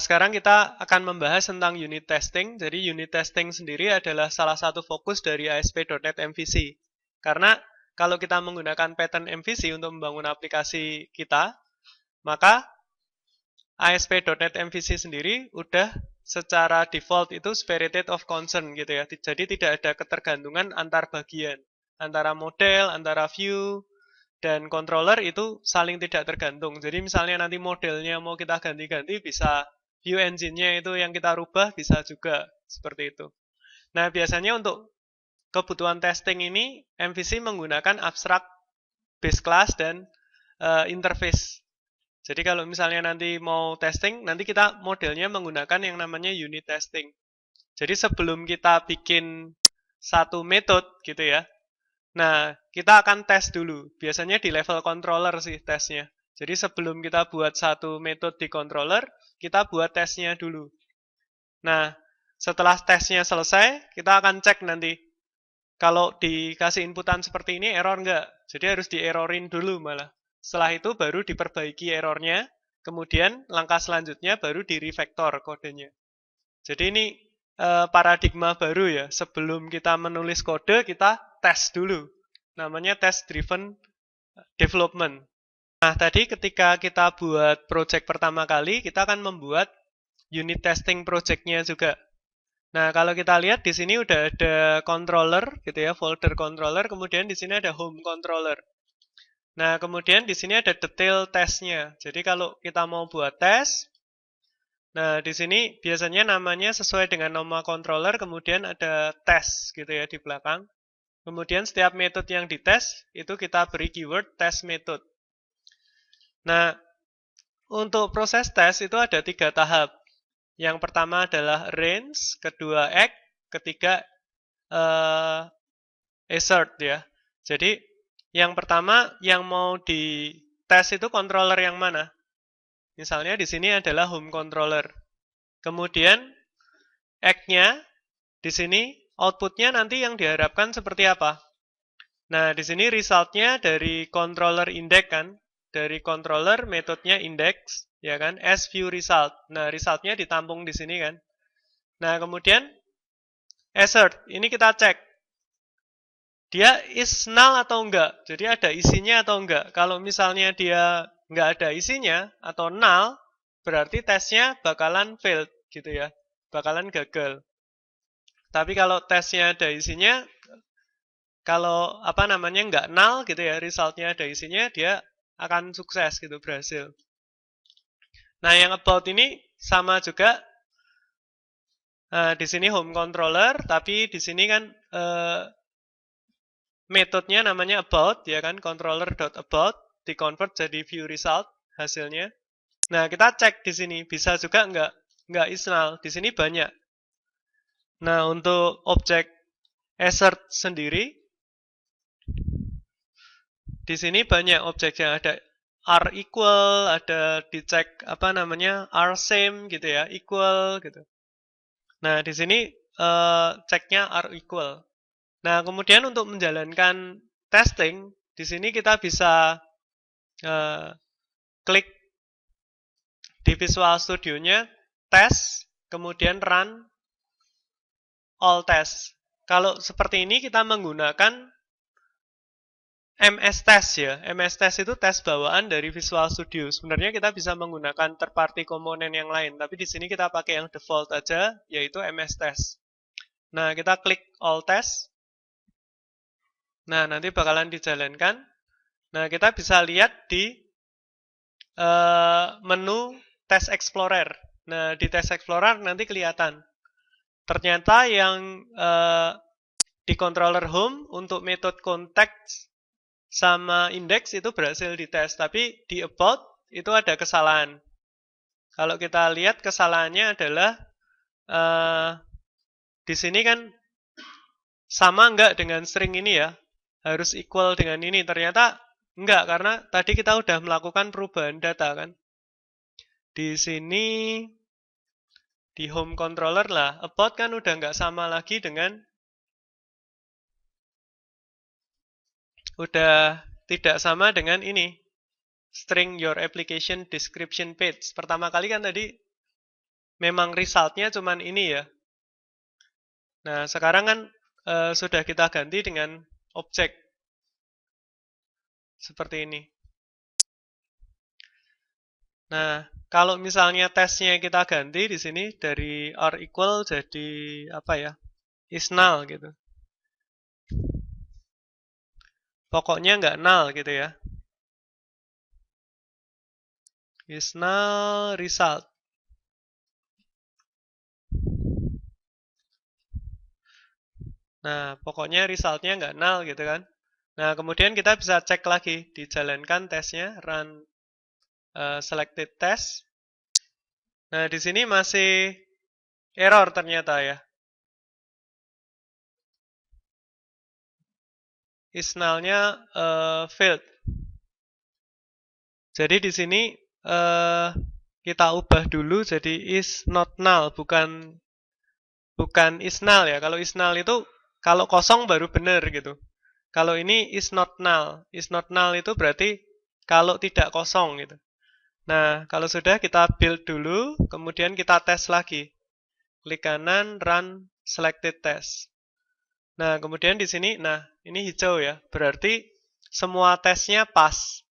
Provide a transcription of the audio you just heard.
sekarang kita akan membahas tentang unit testing. Jadi unit testing sendiri adalah salah satu fokus dari ASP.NET MVC. Karena kalau kita menggunakan pattern MVC untuk membangun aplikasi kita, maka ASP.NET MVC sendiri udah secara default itu separated of concern gitu ya. Jadi tidak ada ketergantungan antar bagian. Antara model, antara view, dan controller itu saling tidak tergantung. Jadi misalnya nanti modelnya mau kita ganti-ganti, bisa view engine-nya itu yang kita rubah, bisa juga seperti itu. Nah, biasanya untuk kebutuhan testing ini, MVC menggunakan abstract base class dan interface. Jadi kalau misalnya nanti mau testing, nanti kita modelnya menggunakan yang namanya unit testing. Jadi sebelum kita bikin satu metode gitu ya, nah, kita akan tes dulu. Biasanya di level controller sih tesnya. Jadi sebelum kita buat satu metode di controller, kita buat tesnya dulu. Nah, setelah tesnya selesai, kita akan cek nanti. Kalau dikasih inputan seperti ini, error nggak? Jadi harus di-errorin dulu malah. Setelah itu baru diperbaiki errornya. Kemudian langkah selanjutnya baru di-refactor kodenya. Jadi ini paradigma baru ya. Sebelum kita menulis kode, kita tes dulu. Namanya test driven development. Nah, tadi ketika kita buat project pertama kali, kita akan membuat unit testing projectnya juga. Nah, kalau kita lihat di sini udah ada controller gitu ya, folder controller, kemudian di sini ada home controller. Nah, kemudian di sini ada detail testnya. Jadi kalau kita mau buat tes, nah, di sini biasanya namanya sesuai dengan nama controller, kemudian ada tes gitu ya di belakang. Kemudian setiap metode yang dites, itu kita beri keyword test method. Nah, untuk proses tes itu ada 3 tahap. Yang pertama adalah arrange, kedua act, ketiga assert ya. Jadi, yang pertama yang mau dites itu controller yang mana? Misalnya di sini adalah home controller. Kemudian act-nya di sini output-nya nanti yang diharapkan seperti apa? Nah, di sini result-nya dari controller index kan, dari controller metodenya index, ya kan, as view result. Nah, result-nya ditampung di sini kan. Nah, kemudian assert, ini kita cek. Dia is null atau enggak? Jadi ada isinya atau enggak? Kalau misalnya dia enggak ada isinya atau null, berarti tesnya bakalan failed gitu ya. Bakalan gagal. Tapi kalau tesnya ada isinya, kalau enggak null gitu ya, resultnya ada isinya, dia akan sukses gitu, berhasil. Nah, yang about ini sama juga. Di sini home controller, tapi di sini kan metodenya namanya about, ya kan, controller.about, di-convert jadi view result hasilnya. Nah, kita cek di sini, bisa juga enggak is null. Di sini banyak. Nah, untuk objek assert sendiri, di sini banyak objeknya. Ada r equal, ada dicek r same gitu ya, equal gitu. Nah, di sini ceknya r equal. Nah, kemudian untuk menjalankan testing, di sini kita bisa klik di Visual Studio-nya, test, kemudian run all test. Kalau seperti ini kita menggunakan MS Test ya. MS Test itu tes bawaan dari Visual Studio. Sebenarnya kita bisa menggunakan third party komponen yang lain, tapi di sini kita pakai yang default aja, yaitu MS Test. Nah, kita klik all test. Nah, nanti bakalan dijalankan. Nah, kita bisa lihat di menu Test Explorer. Nah, di Test Explorer nanti kelihatan. Ternyata yang di controller home untuk metode context sama index itu berhasil dites. Tapi di about itu ada kesalahan. Kalau kita lihat kesalahannya adalah di sini kan sama enggak dengan string ini ya. Harus equal dengan ini. Ternyata enggak, karena tadi kita udah melakukan perubahan data kan. Di sini, di home controller lah, about kan udah enggak sama lagi dengan, udah tidak sama dengan ini. String your application description page. Pertama kali kan tadi memang resultnya cuman ini ya. Nah, sekarang kan sudah kita ganti dengan objek seperti ini. Nah, kalau misalnya tesnya kita ganti di sini dari or equal jadi apa ya? Is null gitu. Pokoknya nggak null gitu ya. Is null result. Nah, pokoknya resultnya nggak null gitu kan. Nah, kemudian kita bisa cek lagi, dijalankan tesnya, run selected test. Nah, di sini masih error ternyata ya. Is null-nya failed. Jadi di sini kita ubah dulu jadi is not null, bukan is null ya. Kalau is null itu kalau kosong baru benar gitu. Kalau ini is not null. Is not null itu berarti kalau tidak kosong gitu. Nah, kalau sudah kita build dulu, kemudian kita tes lagi. Klik kanan, run selected test. Nah, kemudian di sini, nah ini hijau ya. Berarti semua tesnya pas.